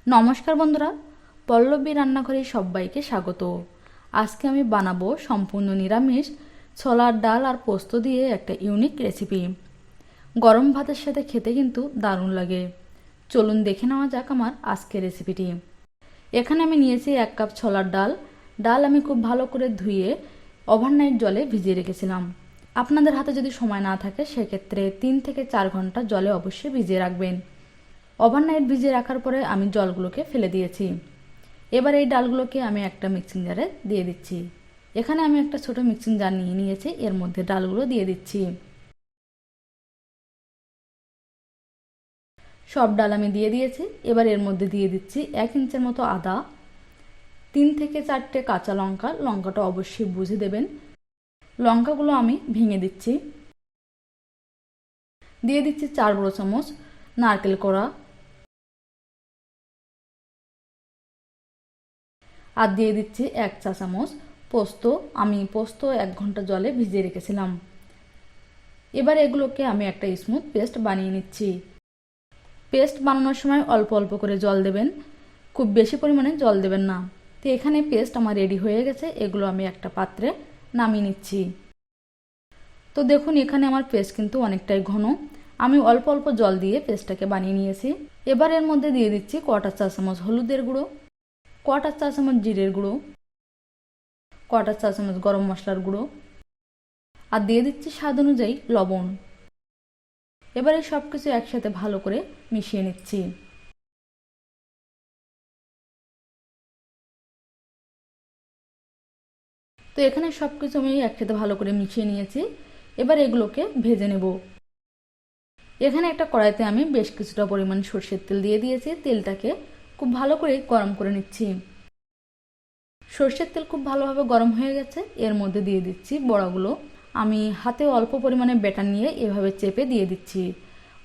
নমস্কার বন্ধুরা, পল্লবী রান্নাঘরে সবাইকে স্বাগত। আজকে আমি বানাবো সম্পূর্ণ নিরামিষ ছোলার ডাল আর পোস্ত দিয়ে একটা ইউনিক রেসিপি। গরম ভাতের সাথে খেতে কিন্তু দারুণ লাগে। চলুন দেখে নেওয়া যাক আমার আজকের রেসিপিটি। এখানে আমি নিয়েছি 1 কাপ ছোলার ডাল। ডাল আমি খুব ভালো করে ধুয়ে ওভারনাইট জলে ভিজিয়ে রেখেছিলাম। আপনাদের হাতে যদি সময় না থাকে সেক্ষেত্রে 3 থেকে 4 ঘন্টা জলে অবশ্যই ভিজিয়ে রাখবেন। ওভারনাইট ভিজিয়ে রাখার পরে আমি জলগুলোকে ফেলে দিয়েছি। এবার এই ডালগুলোকে আমি একটা মিক্সিং জারে দিয়ে দিচ্ছি। এখানে আমি একটা ছোট মিক্সিং জার নিয়ে নিয়েছি, এর মধ্যে ডালগুলো দিয়ে দিচ্ছি। সব ডাল আমি দিয়ে দিয়েছি। এবার এর মধ্যে দিয়ে দিচ্ছি 1 ইঞ্চের মতো আদা, 3 থেকে 4টে কাঁচা লঙ্কা। লঙ্কাটা অবশ্যই বুঝে দেবেন। লঙ্কাগুলো আমি ভেঙে দিচ্ছি। দিয়ে দিচ্ছি 4 বড় চামচ নারকেল কোড়া, আর দিয়ে দিচ্ছি 1 চা চামচ পোস্ত। আমি পোস্ত 1 ঘন্টা জলে ভিজিয়ে রেখেছিলাম। এবার এগুলোকে আমি একটা স্মুথ পেস্ট বানিয়ে নিচ্ছি। পেস্ট বানানোর সময় অল্প অল্প করে জল দেবেন, খুব বেশি পরিমাণে জল দেবেন না। তো এখানে পেস্ট আমার রেডি হয়ে গেছে। এগুলো আমি একটা পাত্রে নামিয়ে নিচ্ছি। তো দেখুন, এখানে আমার পেস্ট কিন্তু অনেকটাই ঘন। আমি অল্প অল্প জল দিয়ে পেস্টটাকে বানিয়ে নিয়েছি। এবার এর মধ্যে দিয়ে দিচ্ছি 1/4 চা চামচ হলুদের গুঁড়ো, 1/4 চা চামচ জিরের গুঁড়ো, 1/4 চা চামচ গরম মশলার গুঁড়ো, আর দিয়ে দিচ্ছি স্বাদ অনুযায়ী লবণ। এবারে সব কিছু একসাথে ভালো করে মিশিয়ে নিচ্ছি। তো এখানে সব কিছু আমি একসাথে ভালো করে মিশিয়ে নিয়েছি। এবার এগুলোকে ভেজে নেব। এখানে একটা কড়াইতে আমি বেশ কিছুটা পরিমাণ সরষের তেল দিয়ে দিয়েছি। তেলটাকে খুব ভালো করে গরম করে নিচ্ছি। সরষের তেল খুব ভালোভাবে গরম হয়ে গেছে। এর মধ্যে দিয়ে দিচ্ছি বড়াগুলো। আমি হাতে অল্প পরিমাণে ব্যাটার নিয়ে এভাবে চেপে দিয়ে দিচ্ছি।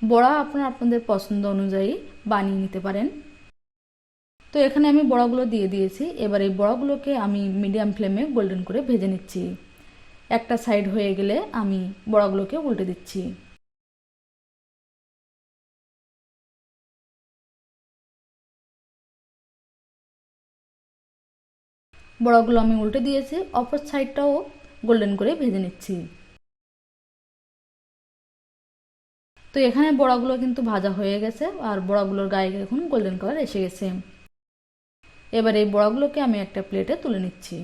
বড়া আপনারা আপনাদের পছন্দ অনুযায়ী বানিয়ে নিতে পারেন। তো এখানে আমি বড়াগুলো দিয়ে দিয়েছি। এবার এই বড়াগুলোকে আমি মিডিয়াম ফ্লেমে গোল্ডেন করে ভেজে নিচ্ছি। একটা সাইড হয়ে গেলে আমি বড়াগুলোকে উল্টে দিচ্ছি। বড়াগুলো আমি উল্টে দিয়েছি, অপর সাইডটাও গোল্ডেন করে ভেজে নিচ্ছি। তো এখানে বড়াগুলো কিন্তু ভাজা হয়ে গেছে, আর বড়াগুলোর গায়ে এখন গোল্ডেন কালার এসে গেছে। এবার এই বড়াগুলোকে আমি একটা প্লেটে তুলে নিচ্ছি।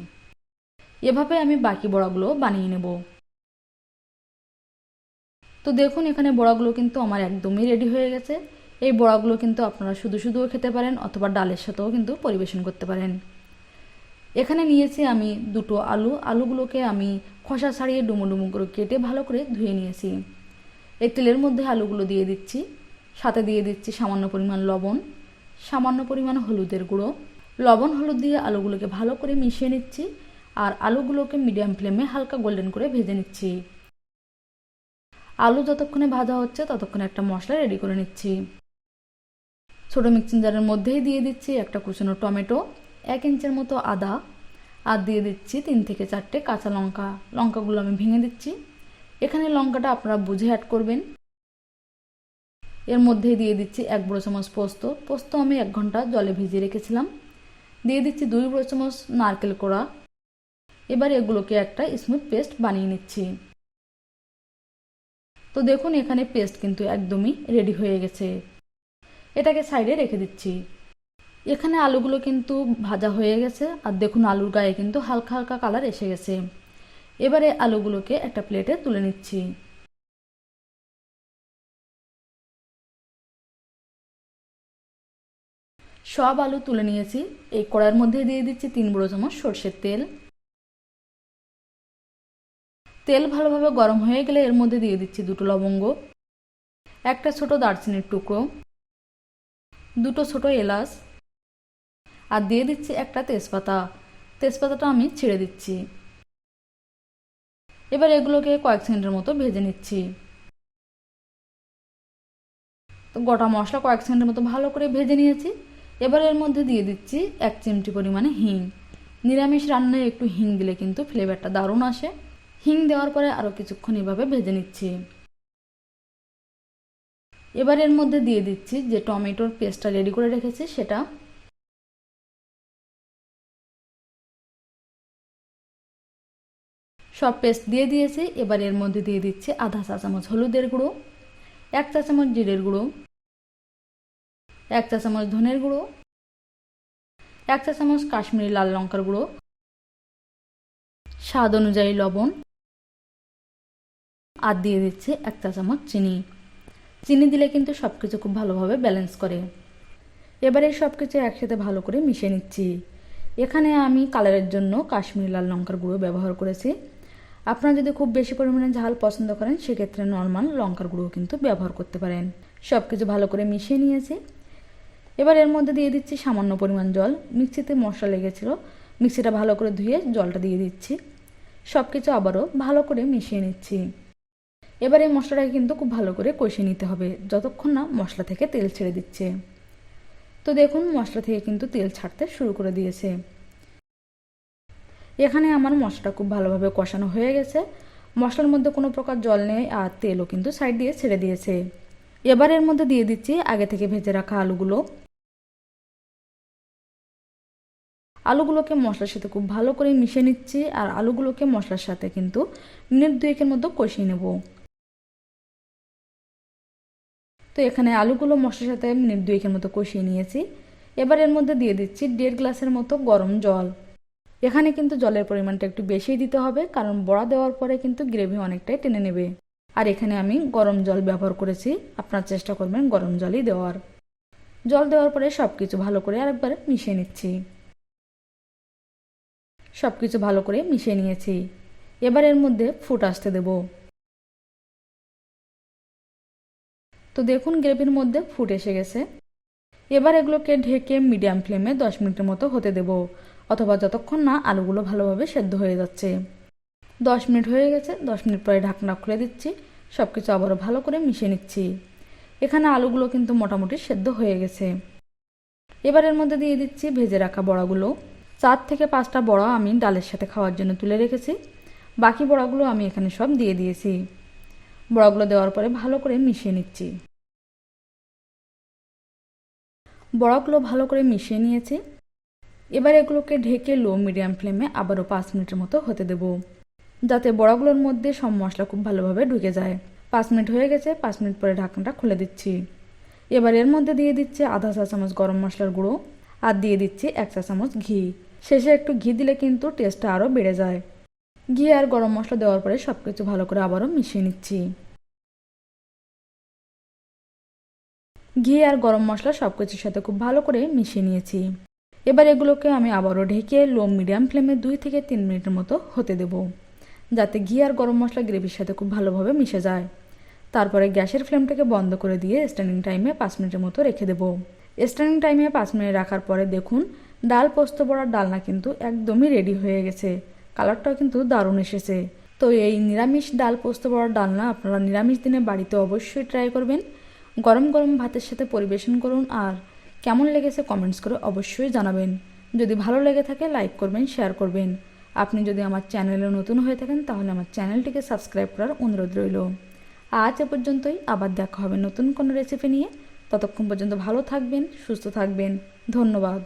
এভাবে আমি বাকি বড়াগুলো বানিয়ে নেব। তো দেখুন, এখানে বড়াগুলো কিন্তু আমার একদমই রেডি হয়ে গেছে। এই বড়াগুলো কিন্তু আপনারা শুধু শুধুও খেতে পারেন, অথবা ডালের সাথেও কিন্তু পরিবেশন করতে পারেন। এখানে নিয়েছি আমি 2টো আলু। আলুগুলোকে আমি খোসা ছাড়িয়ে ডুমো ডুমো করে কেটে ভালো করে ধুয়ে নিয়েছি। এই তেলের মধ্যে আলুগুলো দিয়ে দিচ্ছি। সাথে দিয়ে দিচ্ছি সামান্য পরিমাণ লবণ, সামান্য পরিমাণ হলুদের গুঁড়ো। লবণ হলুদ দিয়ে আলুগুলোকে ভালো করে মিশিয়ে নিচ্ছি, আর আলুগুলোকে মিডিয়াম ফ্লেমে হালকা গোল্ডেন করে ভেজে নিচ্ছি। আলু যতক্ষণে ভাজা হচ্ছে ততক্ষণে একটা মশলা রেডি করে নিচ্ছি। ছোটো মিক্সিং জারের মধ্যেই দিয়ে দিচ্ছি একটা কুচনো টমেটো, 1 ইঞ্চের মতো আদা, আর দিয়ে দিচ্ছি 3 থেকে 4টে কাঁচা লঙ্কা। লঙ্কাগুলো আমি ভেঙে দিচ্ছি। এখানে লঙ্কাটা আপনারা বুঝে অ্যাড করবেন। এর মধ্যেই দিয়ে দিচ্ছি 1 বড় চামচ পোস্ত। পোস্ত আমি 1 ঘন্টা জলে ভিজিয়ে রেখেছিলাম। দিয়ে দিচ্ছি 2 বড় চামচ নারকেল কোড়া। এবার এগুলোকে একটা স্মুথ পেস্ট বানিয়ে নিচ্ছি। তো দেখুন, এখানে পেস্ট কিন্তু একদমই রেডি হয়ে গেছে। এটাকে সাইডে রেখে দিচ্ছি। এখানে আলুগুলো কিন্তু ভাজা হয়ে গেছে, আর দেখুন আলুর গায়ে কিন্তু হালকা হালকা কালার এসে গেছে। এবারে আলুগুলোকে একটা প্লেটে তুলে নিচ্ছি। সব আলু তুলে নিয়েছি। এই কড়াইয়ের মধ্যে দিয়ে দিচ্ছি 3 বড় চামচ সরষের তেল। তেল ভালোভাবে গরম হয়ে গেলে এর মধ্যে দিয়ে দিচ্ছি 2টো লবঙ্গ, একটা ছোট দারচিনির টুকরো, 2টো ছোট এলাচ, আর দিয়ে দিচ্ছি একটা তেজপাতা। তেজপাতাটা আমি ছেড়ে দিচ্ছি। এবার এগুলোকে কয়েক সেকেন্ডের মতো ভেজে নিচ্ছি। তো গোটা মশলা কয়েক সেকেন্ডের মতো ভালো করে ভেজে নিয়েছি। এবার এর মধ্যে দিয়ে দিচ্ছি 1 চিমটি পরিমাণে হিং। নিরামিষ রান্নায় একটু হিং দিলে কিন্তু ফ্লেভারটা দারুণ আসে। হিং দেওয়ার পরে আরও কিছুক্ষণ এভাবে ভেজে নিচ্ছি। এবার এর মধ্যে দিয়ে দিচ্ছি যে টমেটোর পেস্টটা রেডি করে রেখেছি সেটা। সব পেস্ট দিয়ে দিয়েছি। এবার এর মধ্যে দিয়ে দিচ্ছি আধা চা চামচ হলুদের গুঁড়ো, 1 চা চামচ জিরের গুঁড়ো, 1 চা চামচ ধনের গুঁড়ো, 1 চা চামচ কাশ্মীরি লাল লঙ্কার গুঁড়ো, স্বাদ অনুযায়ী লবণ, আর দিয়ে দিচ্ছি 1 চা চামচ চিনি। চিনি দিলে কিন্তু সব কিছু খুব ভালোভাবে ব্যালেন্স করে। এবারে সব কিছু একসাথে ভালো করে মিশিয়ে নিচ্ছি। এখানে আমি কালারের জন্য কাশ্মীরি লাল লঙ্কার গুঁড়ো ব্যবহার করেছি। আপনারা যদি খুব বেশি পরিমাণে ঝাল পছন্দ করেন সেক্ষেত্রে নর্মাল লঙ্কার গুঁড়ো কিন্তু ব্যবহার করতে পারেন। সব কিছু ভালো করে মিশিয়ে নিয়েছি। এবার এর মধ্যে দিয়ে দিচ্ছি সামান্য পরিমাণ জল। মিক্সিতে মশলা লেগেছিল, মিক্সিটা ভালো করে ধুয়ে জলটা দিয়ে দিচ্ছি। সব কিছু আবারও ভালো করে মিশিয়ে নিচ্ছি। এবার এই মশলাটাকে কিন্তু খুব ভালো করে কষিয়ে নিতে হবে যতক্ষণ না মশলা থেকে তেল ছেড়ে দিচ্ছে। তো দেখুন মশলা থেকে কিন্তু তেল ছাড়তে শুরু করে দিয়েছে। এখানে আমার মশলাটা খুব ভালোভাবে কষানো হয়ে গেছে। মশলার মধ্যে কোনো প্রকার জল নেই আর তেলও কিন্তু সাইড দিয়ে ছেড়ে দিয়েছে। এবার এর মধ্যে দিয়ে দিচ্ছি আগে থেকে ভেজে রাখা আলুগুলো। আলুগুলোকে মশলার সাথে খুব ভালো করে মিশিয়ে নিচ্ছি আর আলুগুলোকে মশলার সাথে কিন্তু মিনিট 2-এর মতো কষিয়ে নেব। তো এখানে আলুগুলো মশলার সাথে মিনিট 2-এর মতো কষিয়ে নিয়েছি। এবার এর মধ্যে দিয়ে দিচ্ছি 1.5 গ্লাসের মতো গরম জল। এখানে কিন্তু জলের পরিমাণটা একটু বেশিই দিতে হবে, কারণ বড়া দেওয়ার পরে কিন্তু গ্রেভি অনেকটাই টেনে নেবে। আর এখানে আমি গরম জল ব্যবহার করেছি, আপনারা চেষ্টা করবেন গরম জলই দেওয়ার। জল দেওয়ার পরে সব কিছু ভালো করে আরেকবার মিশিয়ে নিচ্ছি। সব কিছু ভালো করে মিশিয়ে নিয়েছি। এবার এর মধ্যে ফুট আসতে দেব। তো দেখুন গ্রেভির মধ্যে ফুট এসে গেছে। এবার এগুলোকে ঢেকে মিডিয়াম ফ্লেমে 10 মিনিটের মতো হতে দেব, অথবা যতক্ষণ না আলুগুলো ভালোভাবে সেদ্ধ হয়ে যাচ্ছে। 10 মিনিট হয়ে গেছে। 10 মিনিট পরে ঢাকনা খুলে দিচ্ছি। সব কিছু আবারও ভালো করে মিশিয়ে নিচ্ছি। এখানে আলুগুলো কিন্তু মোটামুটি সেদ্ধ হয়ে গেছে। এবার এর মধ্যে দিয়ে দিচ্ছি ভেজে রাখা বড়াগুলো। 4 থেকে 5টা বড়া আমি ডালের সাথে খাওয়ার জন্য তুলে রেখেছি। বাকি বড়াগুলো আমি এখানে সব দিয়ে দিয়েছি। বড়াগুলো দেওয়ার পরে ভালো করে মিশিয়ে নিচ্ছি। বড়াগুলো ভালো করে মিশিয়ে নিয়েছি। এবার এগুলোকে ঢেকে লো মিডিয়াম ফ্লেমে আবারও 5 মিনিটের মতো হতে দেব, যাতে বড়াগুলোর মধ্যে সব মশলা খুব ভালোভাবে ঢুকে যায়। 5 মিনিট হয়ে গেছে। 5 মিনিট পরে ঢাকনাটা খুলে দিচ্ছি। এবার এর মধ্যে দিয়ে দিচ্ছি আধা চা চামচ গরম মশলার গুঁড়ো আর দিয়ে দিচ্ছি 1 চা চামচ ঘি। শেষে একটু ঘি দিলে কিন্তু টেস্টটা আরও বেড়ে যায়। ঘি আর গরম মশলা দেওয়ার পরে সব কিছু ভালো করে আবারও মিশিয়ে নিচ্ছি। ঘি আর গরম মশলা সব কিছুর সাথে খুব ভালো করে মিশিয়ে নিয়েছি। এবার এগুলোকে আমি আবারও ঢেকে লো মিডিয়াম ফ্লেমে 2 থেকে 3 মিনিটের মতো হতে দেব, যাতে ঘি আর গরম মশলা গ্রেভির সাথে খুব ভালোভাবে মিশে যায়। তারপরে গ্যাসের ফ্লেমটাকে বন্ধ করে দিয়ে স্ট্যান্ডিং টাইমে 5 মিনিটের মতো রেখে দেব। স্ট্যান্ডিং টাইমে 5 মিনিট রাখার পরে দেখুন ডাল পোস্ত বড়ার ডালনা কিন্তু একদমই রেডি হয়ে গেছে। কালারটাও কিন্তু দারুণ এসেছে। তো এই নিরামিষ ডাল পোস্ত বড়ার ডালনা আপনারা নিরামিষ দিনে বাড়িতে অবশ্যই ট্রাই করবেন। গরম গরম ভাতের সাথে পরিবেশন করুন আর কেমন লেগেছে কমেন্টস করে অবশ্যই জানাবেন। যদি ভালো লেগে থাকে লাইক করবেন, শেয়ার করবেন। আপনি যদি আমার চ্যানেলে নতুন হয়ে থাকেন তাহলে আমার চ্যানেলটিকে সাবস্ক্রাইব করার অনুরোধ রইল। আজ এ পর্যন্তই। আবার দেখা হবে নতুন কোনো রেসিপি নিয়ে। ততক্ষণ পর্যন্ত ভালো থাকবেন, সুস্থ থাকবেন। ধন্যবাদ।